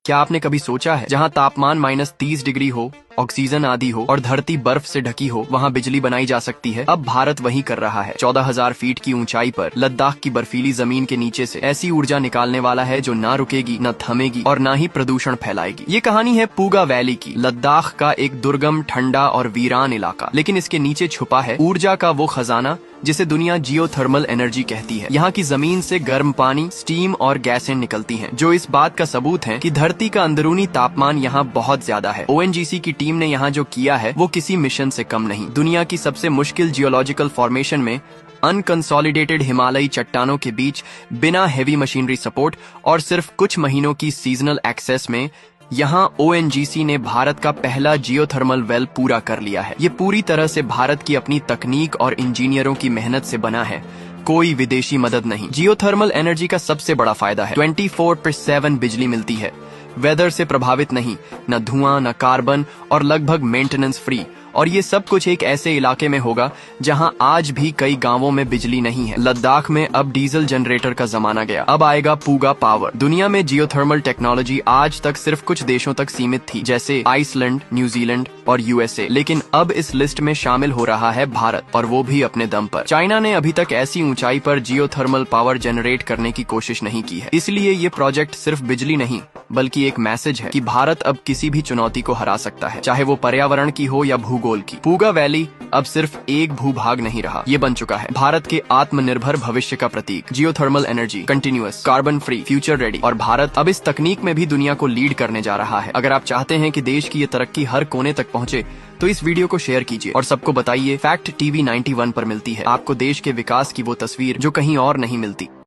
क्या आपने कभी सोचा है जहाँ तापमान -30 डिग्री हो, ऑक्सीजन आदि हो और धरती बर्फ से ढकी हो, वहाँ बिजली बनाई जा सकती है। अब भारत वही कर रहा है। 14,000 फीट की ऊंचाई पर लद्दाख की बर्फीली जमीन के नीचे से ऐसी ऊर्जा निकालने वाला है जो ना रुकेगी, न थमेगी और ना ही प्रदूषण फैलाएगी। ये कहानी है पूगा वैली की, लद्दाख का एक दुर्गम, ठंडा और वीरान इलाका, लेकिन इसके नीचे छुपा है ऊर्जा का वो खजाना जिसे दुनिया जियोथर्मल एनर्जी कहती है। यहाँ की जमीन से गर्म पानी, स्टीम और गैसें निकलती हैं, जो इस बात का सबूत है कि धरती का अंदरूनी तापमान यहाँ बहुत ज्यादा है। ओएनजीसी की टीम ने यहाँ जो किया है वो किसी मिशन से कम नहीं। दुनिया की सबसे मुश्किल जियोलॉजिकल फॉर्मेशन में अनकंसोलिडेटेड हिमालयी चट्टानों के बीच बिना हेवी मशीनरी सपोर्ट और सिर्फ कुछ महीनों की सीजनल एक्सेस में यहाँ ओएनजीसी ने भारत का पहला जियोथर्मल वेल पूरा कर लिया है। ये पूरी तरह से भारत की अपनी तकनीक और इंजीनियरों की मेहनत से बना है, कोई विदेशी मदद नहीं। जियोथर्मल एनर्जी का सबसे बड़ा फायदा है 24/7 बिजली मिलती है, वेदर से प्रभावित नहीं, न धुआं, न कार्बन और लगभग मेंटेनेंस फ्री। और ये सब कुछ एक ऐसे इलाके में होगा जहां आज भी कई गांवों में बिजली नहीं है। लद्दाख में अब डीजल जनरेटर का जमाना गया, अब आएगा पूगा पावर। दुनिया में जियोथर्मल टेक्नोलॉजी आज तक सिर्फ कुछ देशों तक सीमित थी, जैसे आइसलैंड, न्यूजीलैंड और यूएसए, लेकिन अब इस लिस्ट में शामिल हो रहा है भारत, और वो भी अपने दम पर। चाइना ने अभी तक ऐसी ऊंचाई पर जियोथर्मल पावर जनरेट करने की कोशिश नहीं की है। इसलिए ये प्रोजेक्ट सिर्फ बिजली नहीं बल्कि एक मैसेज है कि भारत अब किसी भी चुनौती को हरा सकता है, चाहे वो पर्यावरण की हो या भूगोल की। पूगा वैली अब सिर्फ एक भूभाग नहीं रहा, ये बन चुका है भारत के आत्मनिर्भर भविष्य का प्रतीक। Geothermal energy, continuous, carbon free, future ready, और भारत अब इस तकनीक में भी दुनिया को लीड करने जा रहा है। अगर आप चाहते हैं कि देश की ये तरक्की हर कोने तक पहुंचे, तो इस वीडियो को शेयर कीजिए और सबको बताइए। फैक्ट टीवी 91 पर मिलती है आपको देश के विकास की वो तस्वीर जो कहीं और नहीं मिलती।